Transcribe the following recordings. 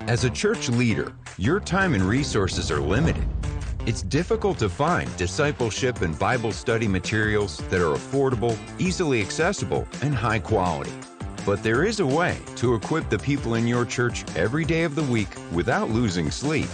As a church leader, your time and resources are limited. It's difficult to find discipleship and Bible study materials that are affordable, easily accessible, and high quality. But there is a way to equip the people in your church every day of the week without losing sleep.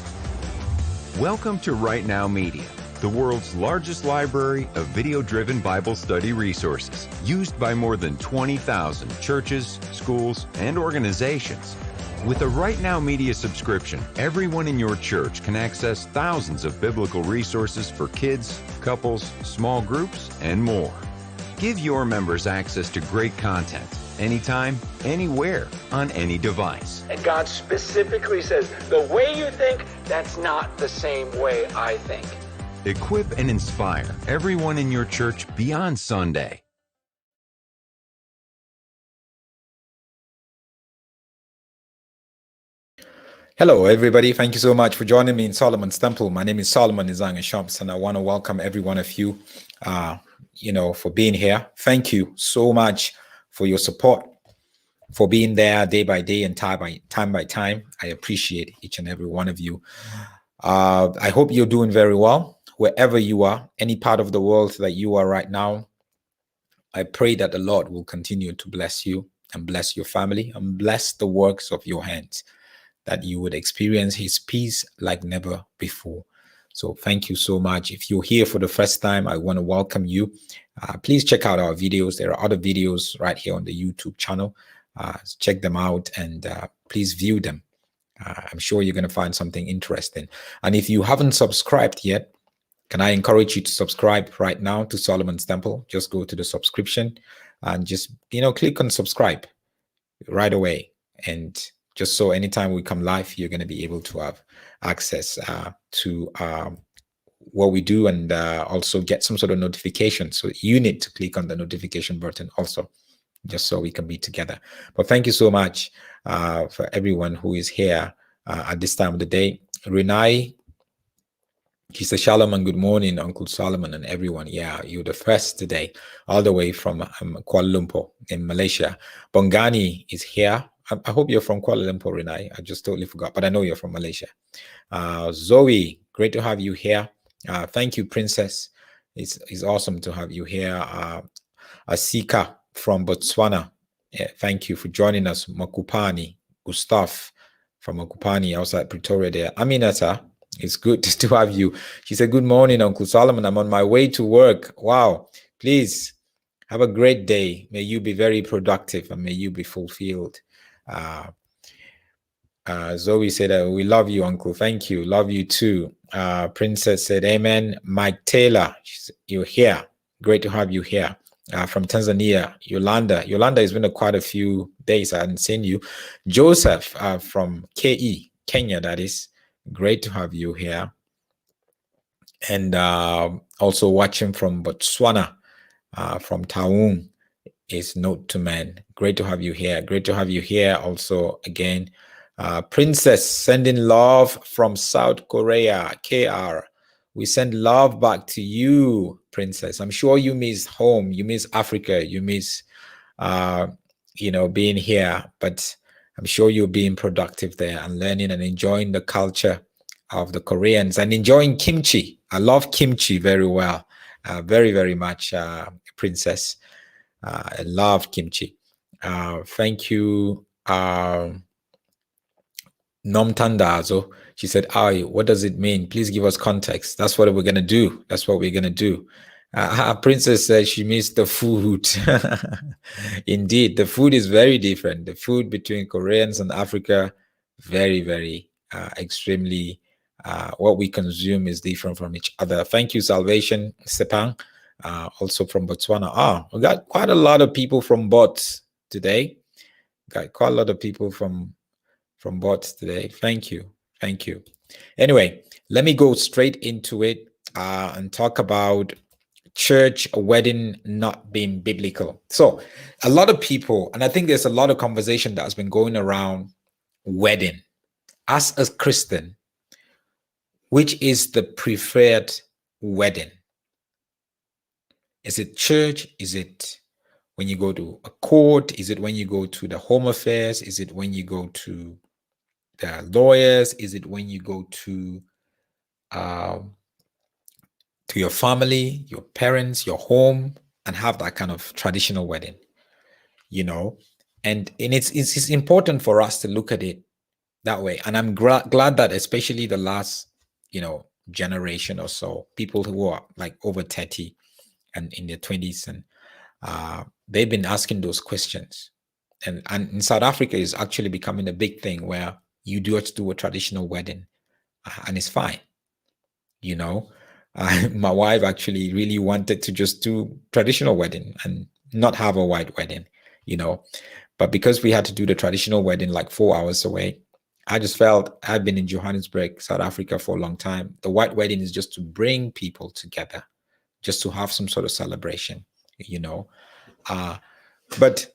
Welcome to Right Now Media, the world's largest library of video-driven Bible study resources, used by more than 20,000 churches, schools, and organizations. With a Right Now Media subscription, everyone in your church can access thousands of biblical resources for kids, couples, small groups, and more. Give your members access to great content, anytime, anywhere, on any device. And God specifically says, the way you think, that's not the same way I think. Equip and inspire everyone in your church beyond Sunday. Hello, everybody. Thank you so much for joining me in Solomon's Temple. My name is Solomon Nizang Shams, and I want to welcome every one of you, for being here. Thank you so much for your support, for being there day by day and time by time. I appreciate each and every one of you. I hope you're doing very well, wherever you are, any part of the world that you are right now. I pray that the Lord will continue to bless you and bless your family and bless the works of your hands, that you would experience his peace like never before. So thank you so much. If you're here for the first time, I want to welcome you. Please check out our videos. There are other videos right here on the YouTube channel. Check them out and please view them. I'm sure you're going to find something interesting. And if you haven't subscribed yet, can I encourage you to subscribe right now to Solomon's Temple? Just go to the subscription and just, click on subscribe right away. And just so anytime we come live, you're going to be able to have access to what we do and also get some sort of notification. So you need to click on the notification button also, just so we can be together. But thank you so much for everyone who is here at this time of the day. Renai, he says, Shalom and good morning, Uncle Solomon and everyone. Yeah, you're the first today, all the way from Kuala Lumpur in Malaysia. Bongani is here. I hope you're from Kuala Lumpur, Renai. I just totally forgot, but I know you're from Malaysia. Zoe, great to have you here. Thank you, Princess. It's awesome to have you here. Asika from Botswana. Yeah, thank you for joining us. Makupani, Gustav from Makupani outside Pretoria there. Aminata, it's good to have you. She said, good morning, Uncle Solomon. I'm on my way to work. Wow. Please have a great day. May you be very productive and may you be fulfilled. Zoe said, we love you, Uncle. Thank you. Love you too. Princess said, amen. Mike Taylor, you're here. Great to have you here. From Tanzania, Yolanda. Yolanda, it's been quite a few days. I hadn't seen you. Joseph from KE, Kenya, that is. Great to have you here. And also watching from Botswana, from Taung, is Note to Man. Great to have you here. Great to have you here also again. Princess sending love from South Korea, KR. We send love back to you, Princess. I'm sure you miss home. You miss Africa. You miss, being here. But I'm sure you're being productive there and learning and enjoying the culture of the Koreans and enjoying kimchi. I love kimchi very well. Very, very much, Princess. I love kimchi. Thank you. Nomtandazo. She said, what does it mean? Please give us context. That's what we're going to do. That's what we're going to do. Princess says she missed the food. Indeed, the food is very different. The food between Koreans and Africa, very, very extremely, what we consume is different from each other. Thank you, Salvation Sepang, also from Botswana. We got quite a lot of people from Bots today. Got quite a lot of people from Bots today. Thank you. Thank you. Anyway, let me go straight into it and talk about church wedding not being biblical. So a lot of people, and I think there's a lot of conversation that has been going around wedding. As a Christian, which is the preferred wedding? Is it church? Is it when you go to a court? Is it when you go to the home affairs? Is it when you go to lawyers? Is it when you go to your family, your parents, your home, and have that kind of traditional wedding? You know, and it's important for us to look at it that way. And I'm glad that especially the last, generation or so, people who are like over 30 and in their 20s, and they've been asking those questions. And in South Africa, is actually becoming a big thing where you do a traditional wedding, and it's fine. My wife actually really wanted to just do traditional wedding and not have a white wedding, but because we had to do the traditional wedding like 4 hours away, I just felt, I've been in Johannesburg, South Africa for a long time. The white wedding is just to bring people together, just to have some sort of celebration, but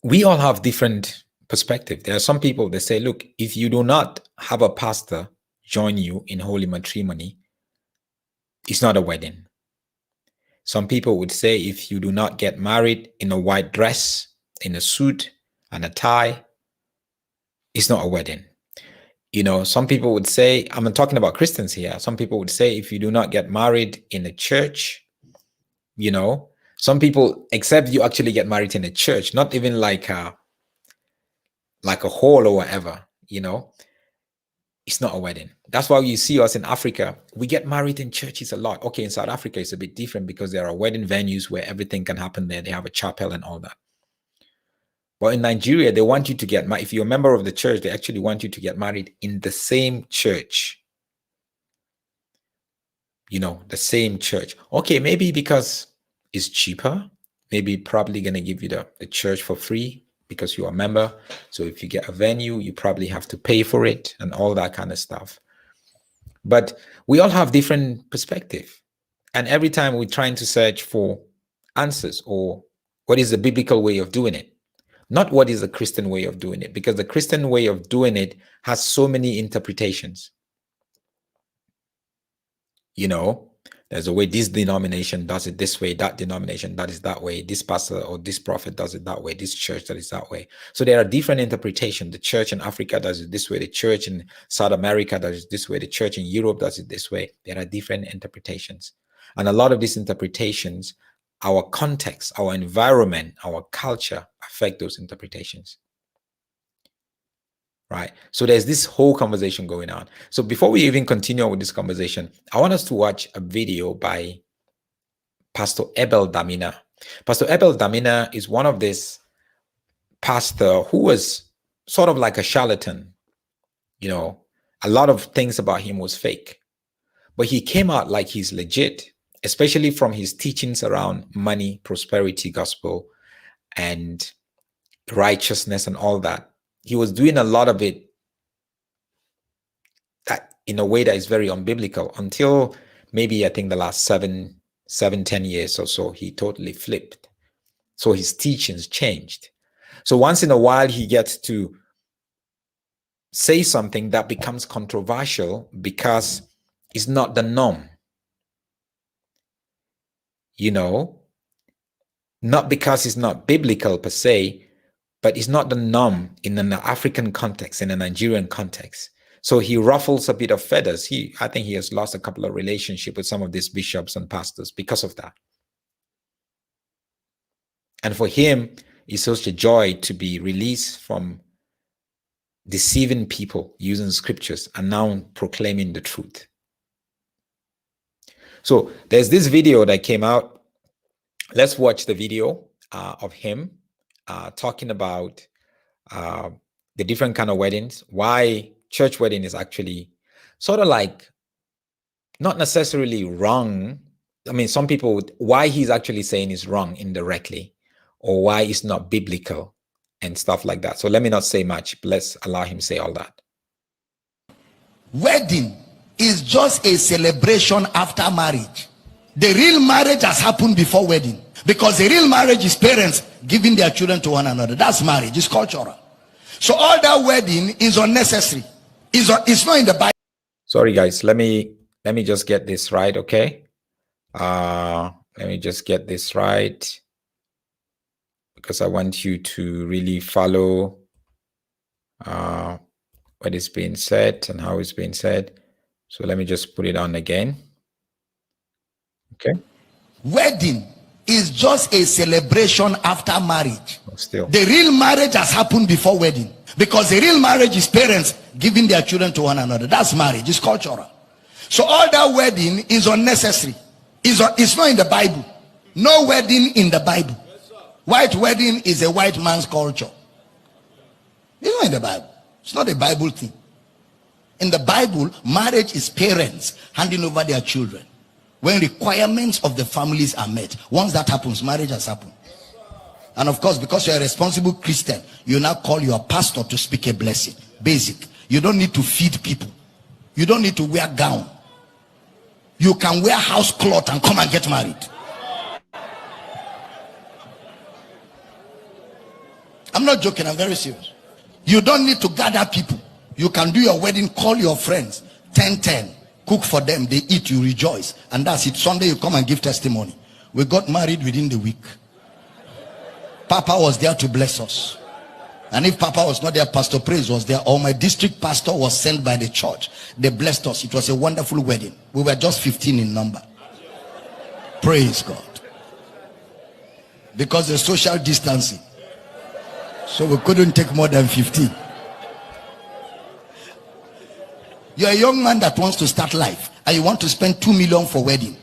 we all have different perspective. There are some people that say, look, if you do not have a pastor join you in holy matrimony, it's not a wedding. Some people would say, if you do not get married in a white dress, in a suit and a tie, it's not a wedding. Some people would say, I'm talking about Christians here. Some people would say, if you do not get married in a church, some people, except you actually get married in a church, not even like a hall or whatever, it's not a wedding. That's why you see us in Africa, we get married in churches a lot. Okay, in South Africa, it's a bit different because there are wedding venues where everything can happen there. They have a chapel and all that. But in Nigeria, they want you to get married. If you're a member of the church, they actually want you to get married in the same church. The same church. Okay, maybe because it's cheaper. Maybe probably going to give you the church for free because you're a member. So if you get a venue, you probably have to pay for it and all that kind of stuff. But we all have different perspective. And every time we're trying to search for answers or what is the biblical way of doing it, not what is the Christian way of doing it, because the Christian way of doing it has so many interpretations. There's a way this denomination does it this way, that denomination that is that way, this pastor or this prophet does it that way, this church that is that way. So there are different interpretations. The church in Africa does it this way, the church in South America does it this way, the church in Europe does it this way. There are different interpretations. And a lot of these interpretations, our context, our environment, our culture affect those interpretations. Right? So there's this whole conversation going on. So before we even continue with this conversation, I want us to watch a video by Pastor Abel Damina. Pastor Abel Damina is one of these pastor who was sort of like a charlatan. A lot of things about him was fake, but he came out like he's legit, especially from his teachings around money, prosperity, gospel, and righteousness and all that. He was doing a lot of it that in a way that is very unbiblical until maybe I think the last 10 years or so, he totally flipped. So his teachings changed. So once in a while, he gets to say something that becomes controversial because it's not the norm. Not because it's not biblical per se, but it's not the norm in an African context, in a Nigerian context. So he ruffles a bit of feathers. I think he has lost a couple of relationships with some of these bishops and pastors because of that. And for him, it's such a joy to be released from deceiving people using scriptures and now proclaiming the truth. So there's this video that came out. Let's watch the video of him talking about the different kind of weddings, why church wedding is actually sort of like not necessarily wrong. I mean, some people why he's actually saying is wrong indirectly, or why it's not biblical and stuff like that. So let me not say much, but let's allow him say all that. Wedding is just a celebration after marriage. The real marriage has happened before wedding, because the real marriage is parents giving their children to one another. That's marriage. It's cultural. So all that wedding is unnecessary. It's not in the Bible. Sorry guys, let me just get this right, okay? Let me just get this right, because I want you to really follow what is being said and how it's being said. So let me just put it on again. Okay. Wedding is just a celebration after marriage. Still. The real marriage has happened before wedding, because the real marriage is parents giving their children to one another. That's marriage. It's cultural. So all that wedding is unnecessary. It's not in the Bible. No wedding in the Bible. White wedding is a white man's culture. It's not in the Bible. It's not a Bible thing. In the Bible, marriage is parents handing over their children when requirements of the families are met. Once that happens, marriage has happened. And of course, because you're a responsible Christian, you now call your pastor to speak a blessing. Basic. You don't need to feed people. You don't need to wear gown. You can wear house cloth and come and get married. I'm not joking, I'm very serious. You don't need to gather people. You can do your wedding, call your friends, 10-10, cook for them, they eat, you rejoice, and that's it. Sunday you come and give testimony. We got married within the week. Papa was there to bless us. And if Papa was not there, Pastor Praise was there, or my district pastor was sent by the church. They blessed us. It was a wonderful wedding. We were just 15 in number. Praise God. Because the social distancing. So we couldn't take more than 15. You're a young man that wants to start life and you want to spend 2 million for wedding.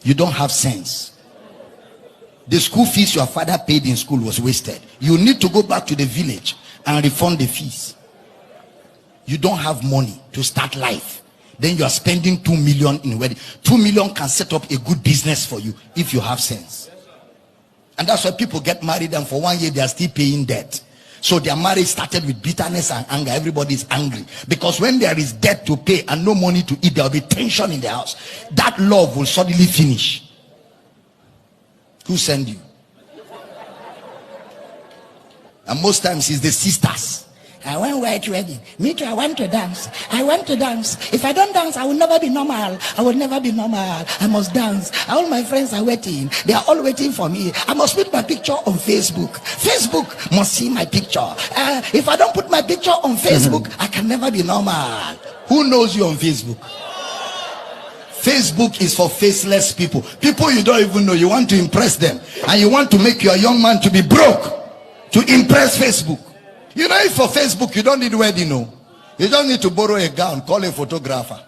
You don't have sense. The school fees your father paid in school was wasted. You need to go back to the village and refund the fees. You don't have money to start life. Then you are spending 2 million in wedding. 2 million can set up a good business for you if you have sense. And that's why people get married and for 1 year they are still paying debt. So their marriage started with bitterness and anger. Everybody is angry because when there is debt to pay and no money to eat, there will be tension in the house. That love will suddenly finish. Who sent you? And most times it's the sisters. I want white wedding. Me too, I want to dance. I want to dance. If I don't dance, I will never be normal. I will never be normal. I must dance. All my friends are waiting. They are all waiting for me. I must put my picture on Facebook. Facebook must see my picture. If I don't put my picture on Facebook, I can never be normal. Who knows you on Facebook? Facebook is for faceless people. People you don't even know. You want to impress them. And you want to make your young man to be broke to impress Facebook. You know, if for Facebook you don't need wedding, no. You don't need to borrow a gown, call a photographer.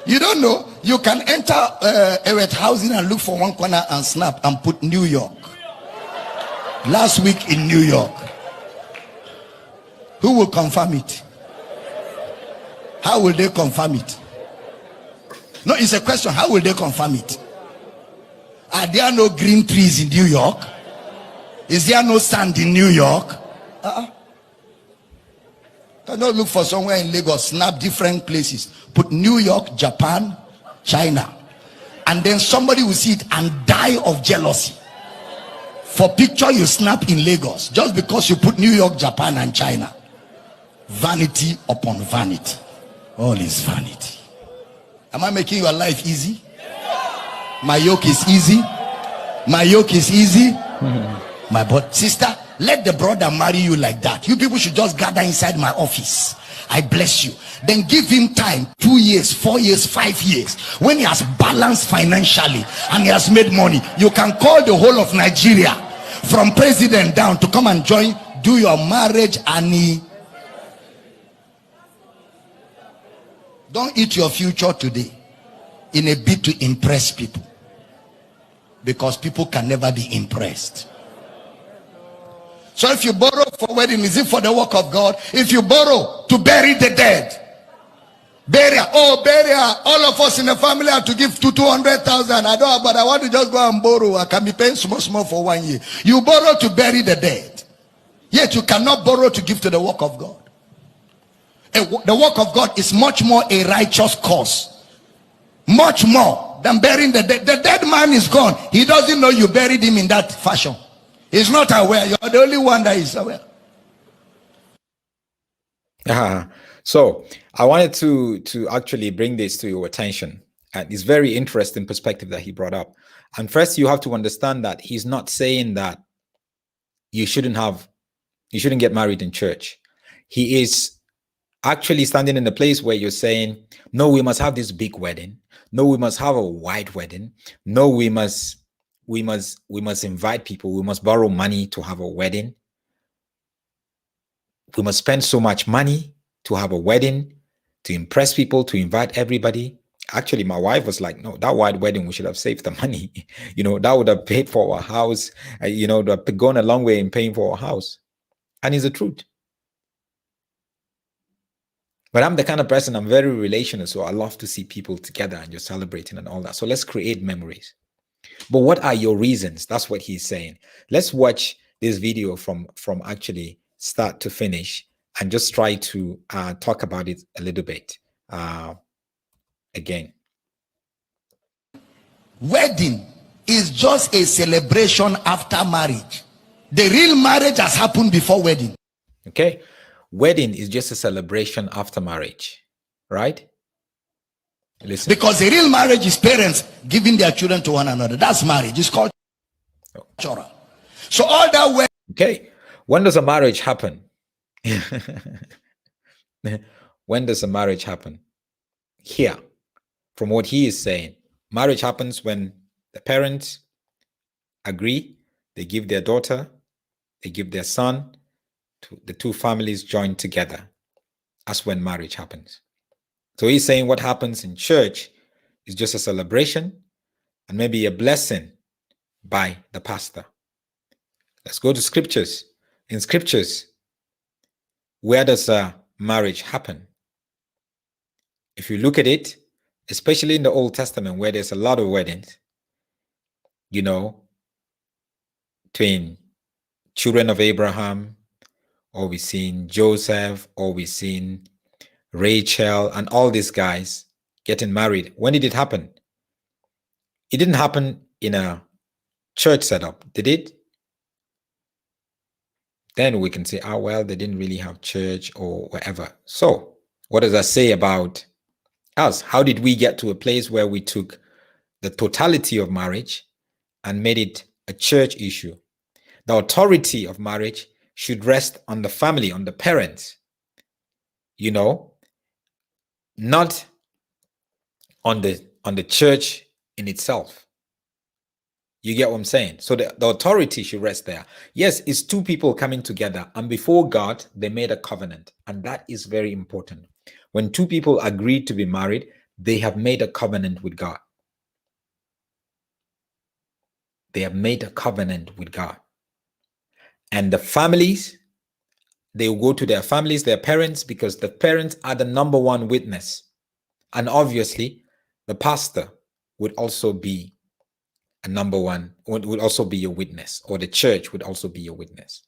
You don't know. You can enter a housing and look for one corner and snap and put New York. Last week in New York. Who will confirm it? How will they confirm it? No, it's a question. How will they confirm it? Are there no green trees in New York? Is there no sand in New York? Cannot look for somewhere in Lagos, snap different places, put New York, Japan, China, and then somebody will see it and die of jealousy. For picture you snap in Lagos, just because you put New York, Japan, and China. Vanity upon vanity. All is vanity. Am I making your life easy? My yoke is easy. My yoke is easy. My sister, let the brother marry you like that. You people should just gather inside my office. I bless you. Then give him time, 2 years, 4 years, 5 years. When he has balanced financially and he has made money, you can call the whole of Nigeria from president down to come and join, do your marriage and don't eat your future today in a bid to impress people, because people can never be impressed. So if you borrow for wedding, is it for the work of God? If you borrow to bury the dead, burial, all of us in the family have to give 200,000. I don't, but I want to just go and borrow. I can be paying small for 1 year. You borrow to bury the dead, yet you cannot borrow to give to the work of God. The work of God is much more a righteous cause, much more than burying the dead. The dead man is gone. He doesn't know you buried him in that fashion. He's not aware. You're the only one that is aware. So I wanted to actually bring this to your attention, and it's very interesting perspective that he brought up. And first, you have to understand that he's not saying that you shouldn't have You shouldn't get married in church. He is actually standing in the place where you're saying, no, we must have this big wedding. No, we must have a wide wedding. No, we must invite people. We must borrow money to have a wedding. We must spend so much money to have a wedding, to impress people, to invite everybody. Actually, my wife was like, no, that wide wedding, we should have saved the money. That would have paid for our house. Would have gone a long way in paying for our house. And it's the truth. But I'm the kind of person, I'm very relational, so I love to see people together and you're celebrating and all that. So let's create memories. But what are your reasons? That's what he's saying. Let's watch this video from actually start to finish and just try to talk about it a little bit again. Wedding is just a celebration after marriage. The real marriage has happened before wedding. Okay. Wedding is just a celebration after marriage, right? Listen. Because the real marriage is parents giving their children to one another. That's marriage. It's called cultural. So all that way. Okay. When does a marriage happen? When does a marriage happen? Here, from what he is saying, marriage happens when the parents agree, they give their daughter, they give their son, the two families join together. That's when marriage happens. So he's saying what happens in church is just a celebration and maybe a blessing by the pastor. Let's go to scriptures. In scriptures, where does a marriage happen? If you look at it, especially in the Old Testament where there's a lot of weddings, between children of Abraham, or we've seen Joseph, or we've seen Rachel, and all these guys getting married. When did it happen? It didn't happen in a church setup, did it? Then we can say, well, they didn't really have church or whatever. So what does that say about us? How did we get to a place where we took the totality of marriage and made it a church issue? The authority of marriage should rest on the family, on the parents, not on the church in itself. You get what I'm saying? So the authority should rest there. Yes, it's two people coming together, and before God, they made a covenant. And that is very important. When two people agree to be married, they have made a covenant with God. They have made a covenant with God. And the families, they will go to their families, their parents, because the parents are the number one witness. And obviously, the pastor would also be a number one, would also be a witness, or the church would also be a witness.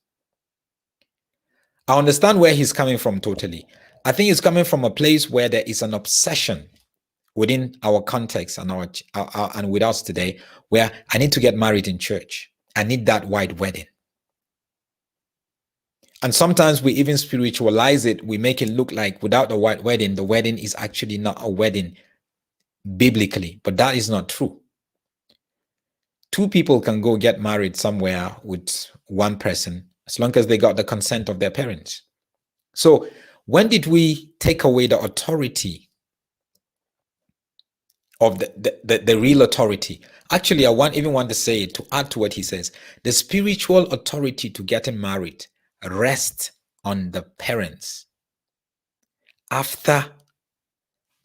I understand where he's coming from totally. I think he's coming from a place where there is an obsession within our context and and with us today, where I need to get married in church. I need that wide wedding. And sometimes we even spiritualize it. We make it look like without the white wedding, the wedding is actually not a wedding biblically, but that is not true. Two people can go get married somewhere with one person as long as they got the consent of their parents. So when did we take away the authority of the real authority? Actually, I even want to say it, to add to what he says, the spiritual authority to getting married rests on the parents after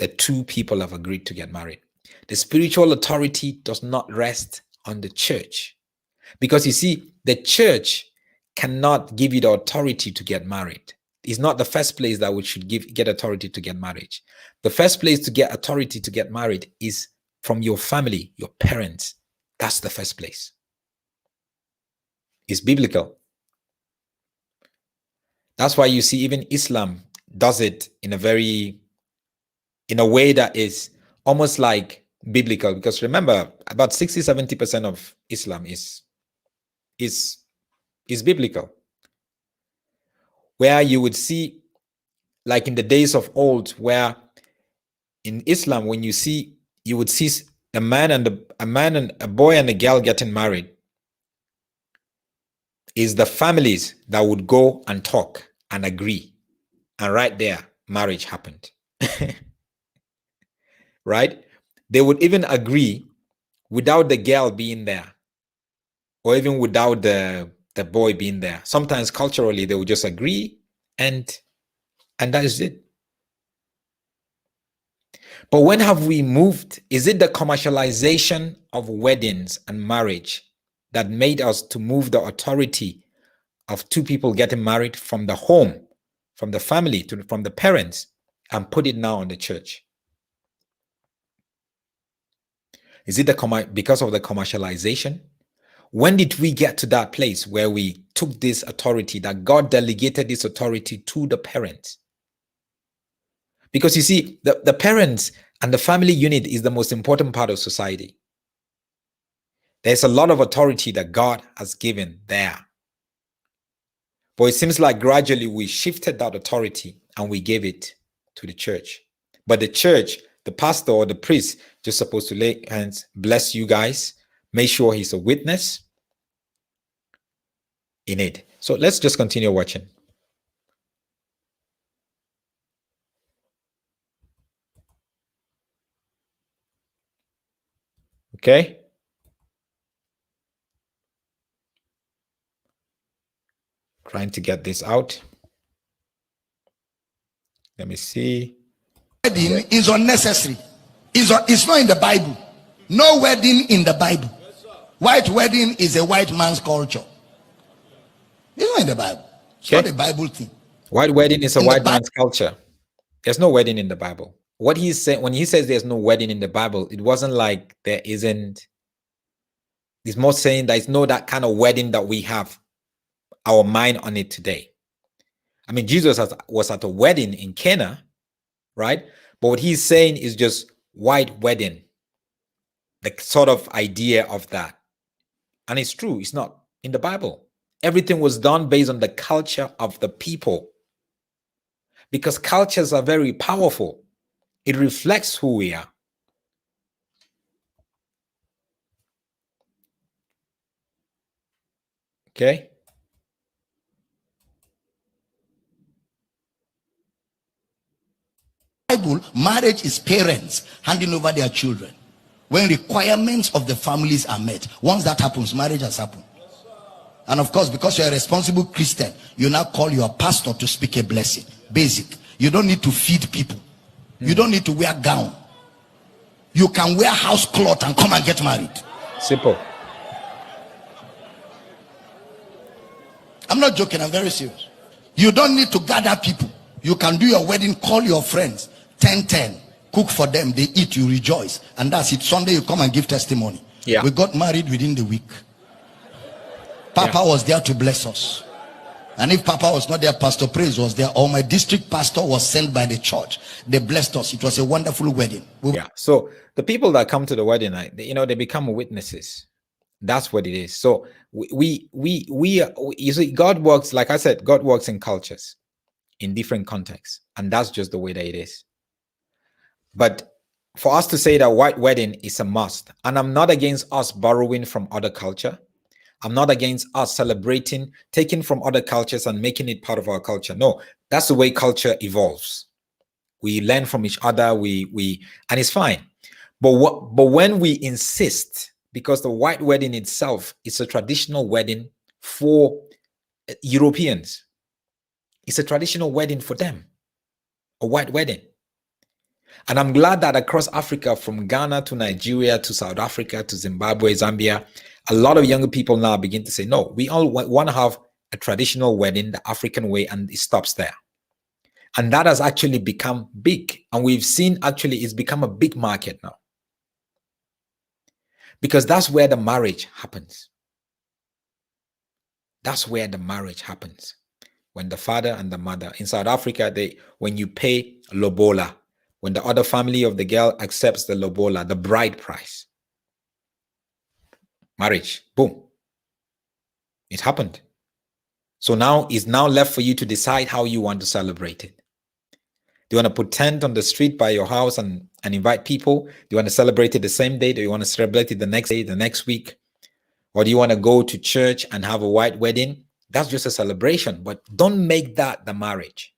the two people have agreed to get married. The spiritual authority does not rest on the church, because you see, the church cannot give you the authority to get married. It's not the first place that we should get authority to get married. The first place to get authority to get married is from your family, your parents. That's the first place. It's biblical. That's why you see even Islam does it in a way that is almost like biblical, because remember, about 60-70% of Islam is biblical, where you would see, like in the days of old, where in Islam, when you would see a boy and a girl getting married, is the families that would go and talk and agree. And right there, marriage happened. Right? They would even agree without the girl being there, or even without the boy being there. Sometimes culturally, they would just agree, and that is it. But when have we moved? Is it the commercialization of weddings and marriage that made us to move the authority of two people getting married from the home, from the family, from the parents, and put it now on the church? Is it because of the commercialization? When did we get to that place where we took this authority, that God delegated this authority to the parents? Because you see, the parents and the family unit is the most important part of society. There's a lot of authority that God has given there. But it seems like gradually we shifted that authority and we gave it to the church. But the church, the pastor or the priest, just supposed to lay hands, bless you guys, make sure he's a witness in it. So let's just continue watching. Okay. Trying to get this out. Let me see. Wedding is unnecessary. It's not in the Bible. No wedding in the Bible. White wedding is a white man's culture. It's not in the Bible. It's not a Bible thing. White wedding is a white man's culture. There's no wedding in the Bible. What he's saying, when he says there's no wedding in the Bible, it wasn't like there isn't. He's more saying that it's not that kind of wedding that we have our mind on it today. I mean, Jesus was at a wedding in Cana, right? But what he's saying is just white wedding, the sort of idea of that. And it's true, it's not in the Bible. Everything was done based on the culture of the people. Because cultures are very powerful. It reflects who we are. Okay? Bible, marriage is parents handing over their children. When requirements of the families are met, once that happens, marriage has happened. And of course, because you're a responsible Christian, you now call your pastor to speak a blessing. Basic. You don't need to feed people. You don't need to wear gown. You can wear house cloth and come and get married. Simple. I'm not joking, I'm very serious. You don't need to gather people. You can do your wedding, call your friends, 10-10, cook for them, they eat, you rejoice, and that's it. Sunday you come and give testimony. Yeah. We got married within the week. Papa was there to bless us. And if Papa was not there, Pastor Praise was there, or my district pastor was sent by the church. They blessed us. It was a wonderful wedding. Yeah. So the people that come to the wedding, they become witnesses. That's what it is. So we you see, God works, like I said, God works in cultures, in different contexts, and that's just the way that it is. But for us to say that white wedding is a must, and I'm not against us borrowing from other culture. I'm not against us celebrating, taking from other cultures and making it part of our culture. No, that's the way culture evolves. We learn from each other, and it's fine. But when we insist, because the white wedding itself is a traditional wedding for Europeans. It's a traditional wedding for them, a white wedding. And I'm glad that across Africa, from Ghana to Nigeria to South Africa to Zimbabwe, Zambia, a lot of younger people now begin to say, no, we all want to have a traditional wedding, the African way, and it stops there. And that has actually become big. And we've seen actually it's become a big market now. Because that's where the marriage happens. That's where the marriage happens. When the father and the mother, in South Africa, when you pay lobola, when the other family of the girl accepts the lobola, the bride price, marriage, boom, it happened. So now it's now left for you to decide how you want to celebrate it. Do you want to put tent on the street by your house and invite people? Do you want to celebrate it the same day? Do you want to celebrate it the next day, the next week? Or do you want to go to church and have a white wedding That's just a celebration, but don't make that the marriage.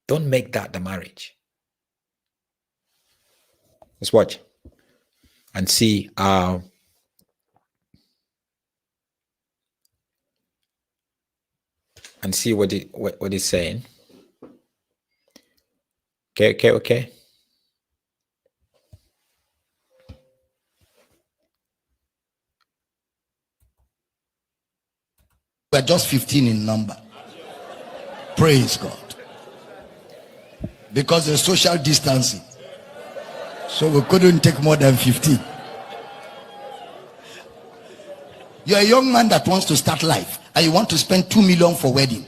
Don't make that the marriage. Let's watch and see what it's saying. Okay. We're just 15 in number. Praise God. Because there's social distancing. So we couldn't take more than 15. You're a young man that wants to start life and you want to spend 2 million for wedding.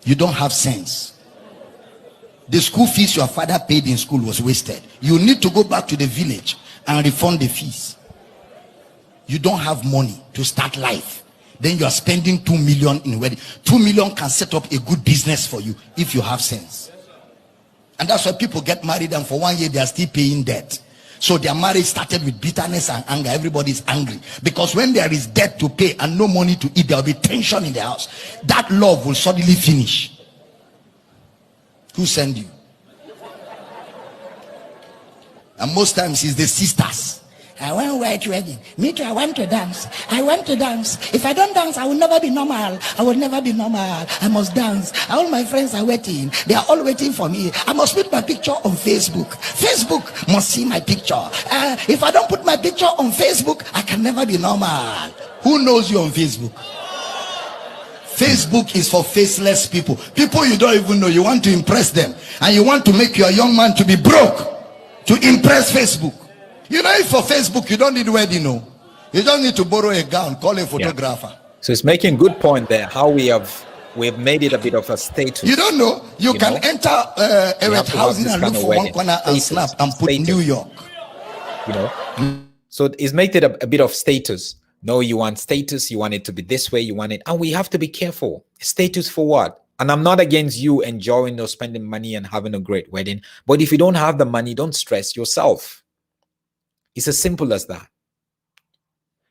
You don't have sense. The school fees your father paid in school was wasted. You need to go back to the village and refund the fees. You don't have money to start life. Then you are spending 2 million in wedding. 2 million can set up a good business for you if you have sense. And that's why people get married and for 1 year they are still paying debt. So their marriage started with bitterness and anger. Everybody is angry because when there is debt to pay and no money to eat, there will be tension in the house. That love will suddenly finish. Who sent you? And most times it's the sisters. I want white wedding. Me too, I want to dance. I want to dance. If I don't dance, I will never be normal. I will never be normal. I must dance. All my friends are waiting. They are all waiting for me. I must put my picture on Facebook. Facebook must see my picture. If I don't put my picture on Facebook, I can never be normal. Who knows you on Facebook? Facebook is for faceless people. People you don't even know. You want to impress them. And you want to make your young man to be broke to impress Facebook. You know, if for Facebook you don't need wedding, no. You don't need to borrow a gown, call a photographer. Yeah. So it's making good point there. How we've made it a bit of a status. You don't know. You can enter a housing and look for one corner and snap and put New York. You know, so it's made it a bit of status. No, you want status. You want it to be this way. You want it, and we have to be careful. Status for what? And I'm not against you enjoying or spending money and having a great wedding. But if you don't have the money, don't stress yourself. It's as simple as that.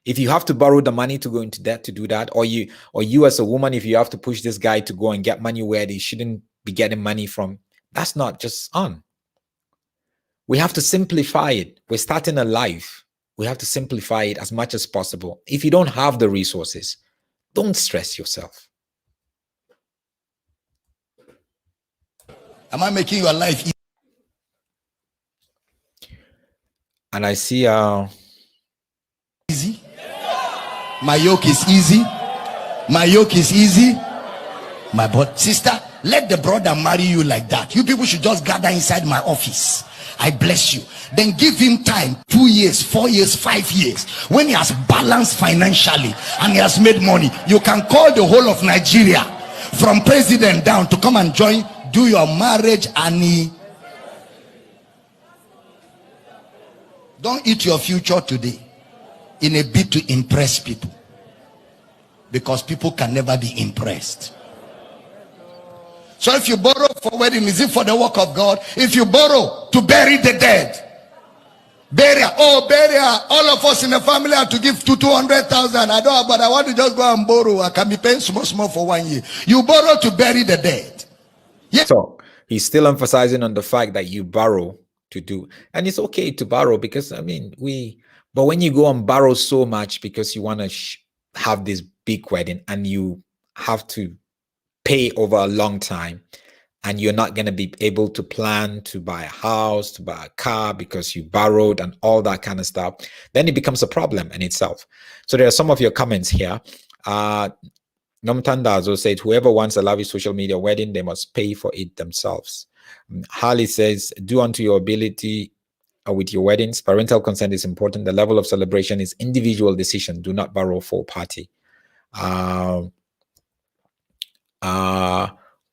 If you have to borrow the money to go into debt to do that, or you as a woman, if you have to push this guy to go and get money where they shouldn't be getting money from, that's not just on. We have to simplify it. We're starting a life. We have to simplify it as much as possible. If you don't have the resources, don't stress yourself. Am I making your life easy? And I see easy. My yoke is easy. My yoke is easy. My but sister, let the brother marry you like that. You people should just gather inside my office. I bless you. Then give him time, 2 years, 4 years, 5 years. When he has balanced financially and he has made money, you can call the whole of Nigeria from president down to come and join, do your marriage and don't eat your future today in a bid to impress people, because people can never be impressed. So if you borrow for wedding, is it for the work of God? If you borrow to bury the dead, burial, all of us in the family have to give to 200,000. I don't, but I want to just go and borrow. I can be paying small for 1 year. You borrow to bury the dead. Yeah. So he's still emphasizing on the fact that you borrow to do, and it's okay to borrow, because I mean but when you go and borrow so much because you want to have this big wedding and you have to pay over a long time, and you're not going to be able to plan to buy a house, to buy a car because you borrowed and all that kind of stuff, then it becomes a problem in itself. So there are some of your comments here. Nomtandazo said, whoever wants a lavish social media wedding, they must pay for it themselves. Harley says, do unto your ability with your weddings. Parental consent is important. The level of celebration is individual decision. Do not borrow for party. Kwamashu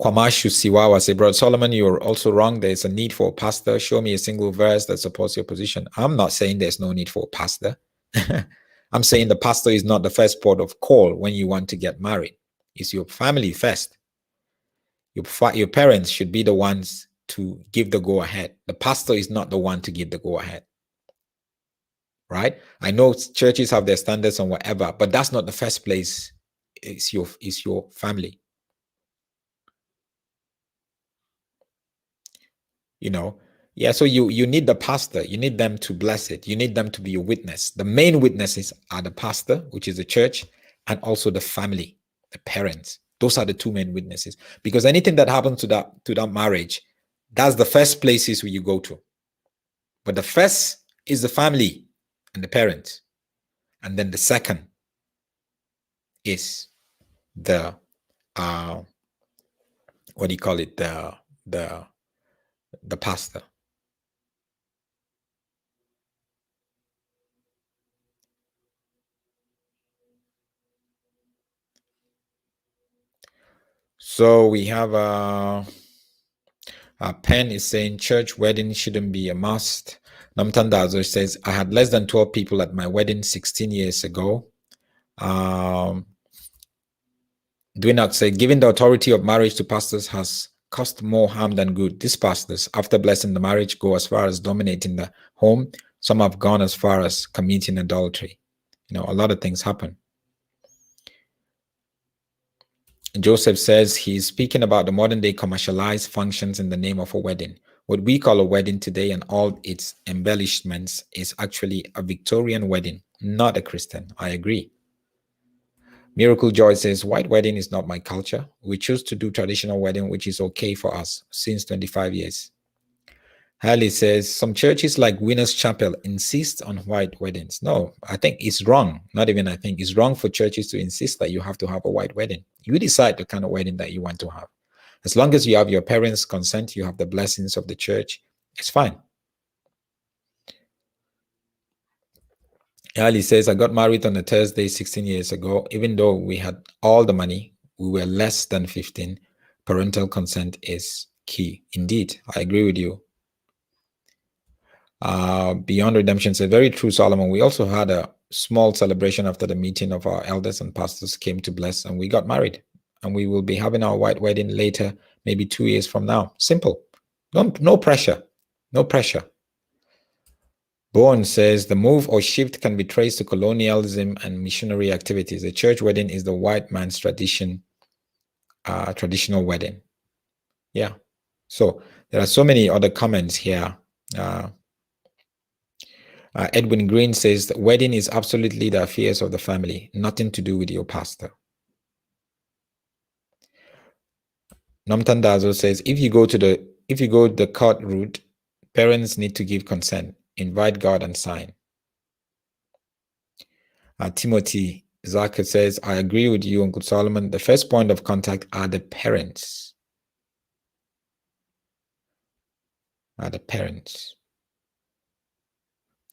Siwawa say, Brother Solomon, you're also wrong. There's a need for a pastor. Show me a single verse that supports your position. I'm not saying there's no need for a pastor. I'm saying the pastor is not the first port of call when you want to get married. It's your family first. Your parents should be the ones to give the go-ahead. The pastor is not the one to give the go-ahead. right? I know churches have their standards and whatever, but that's not the first place. It's your family. You know, yeah. So you need the pastor. You need them to bless it. You need them to be a witness. The main witnesses are the pastor, which is the church, and also the family, the parents. Those are the two main witnesses. Because anything that happens to that marriage, that's the first places where you go to. But the first is the family and the parents, and then the second is the what do you call it? The pastor. So we have Pen is saying church wedding shouldn't be a must. Namtandazo says, I had less than 12 people at my wedding 16 years ago. Do not say, giving the authority of marriage to pastors has caused more harm than good. These pastors, after blessing the marriage, go as far as dominating the home. Some have gone as far as committing adultery. You know, a lot of things happen. Joseph says he's speaking about the modern day commercialized functions in the name of a wedding. What we call a wedding today and all its embellishments is actually a Victorian wedding, not a Christian. I agree. Miracle Joy says, white wedding is not my culture. We choose to do traditional wedding, which is okay for us since 25 years. Haley says, some churches like Winners Chapel insist on white weddings. No, I think it's wrong. Not even I think. It's wrong for churches to insist that you have to have a white wedding. You decide the kind of wedding that you want to have. As long as you have your parents' consent, you have the blessings of the church, it's fine. Ali says, I got married on a Thursday 16 years ago. Even though we had all the money, we were less than 15. Parental consent is key. Indeed, I agree with you. Beyond Redemption said, very true, Solomon. We also had a small celebration after the meeting of our elders and pastors came to bless, and we got married. And we will be having our white wedding later, maybe 2 years from now. Simple. No pressure. No pressure. Bourne says, the move or shift can be traced to colonialism and missionary activities. A church wedding is the white man's traditional wedding. Yeah. So there are so many other comments here. Edwin Green says, the wedding is absolutely the affairs of the family, nothing to do with your pastor. Nomtandazo says, if you go the court route, parents need to give consent, invite God and sign. Timothy Zaka says, I agree with you, Uncle Solomon. The first point of contact are the parents.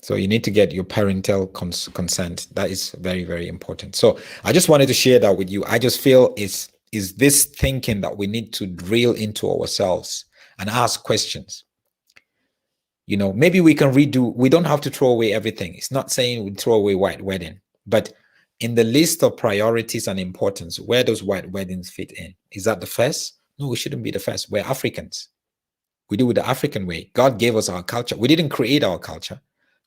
So you need to get your parental consent. That is very, very important. So I just wanted to share that with you. I just feel is this thinking that we need to drill into ourselves and ask questions. You know, maybe we can redo. We don't have to throw away everything. It's not saying we throw away white wedding, but in the list of priorities and importance, where does white weddings fit in? Is that the first? No, we shouldn't be the first. We're Africans. We do it the African way. God gave us our culture. We didn't create our culture.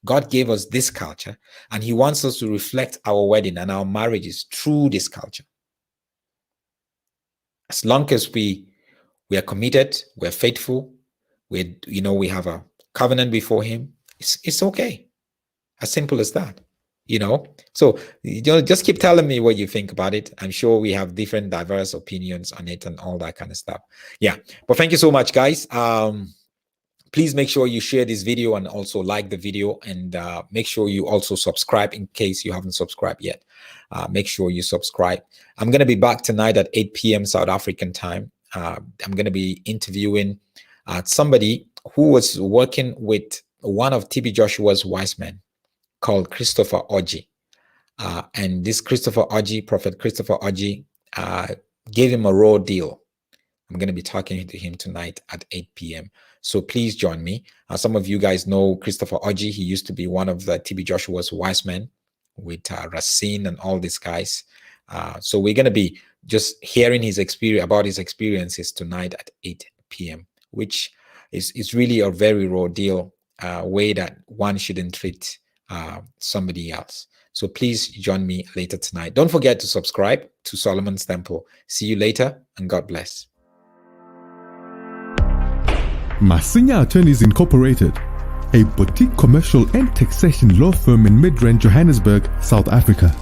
God gave us this culture, and he wants us to reflect our wedding and our marriages through this culture. As long as we are committed, we're faithful, we have a covenant before him, it's okay. As simple as that. So just keep telling me what you think about it. I'm sure we have different diverse opinions on it and all that kind of stuff. Yeah, but thank you so much, guys. Please make sure you share this video and also like the video, and make sure you also subscribe in case you haven't subscribed yet. Make sure you subscribe. I'm going to be back tonight at 8 p.m. South African time. I'm going to be interviewing somebody who was working with one of TB Joshua's wise men called Christopher Oji. And this Prophet Christopher Oji, gave him a raw deal. I'm going to be talking to him tonight at 8 p.m. So please join me. Some of you guys know Christopher Oji. He used to be one of the TB Joshua's wise men with Racine and all these guys. So we're going to be just hearing his experiences tonight at 8 p.m., which is really a very raw deal, way that one shouldn't treat somebody else. So please join me later tonight. Don't forget to subscribe to Solomon's Temple. See you later, and God bless. Masinya Attorneys Incorporated, a boutique commercial and taxation law firm in Midrand, Johannesburg, South Africa.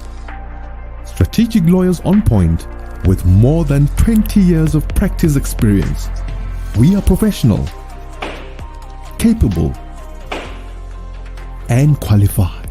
Strategic lawyers on point with more than 20 years of practice experience. We are professional, capable, and qualified.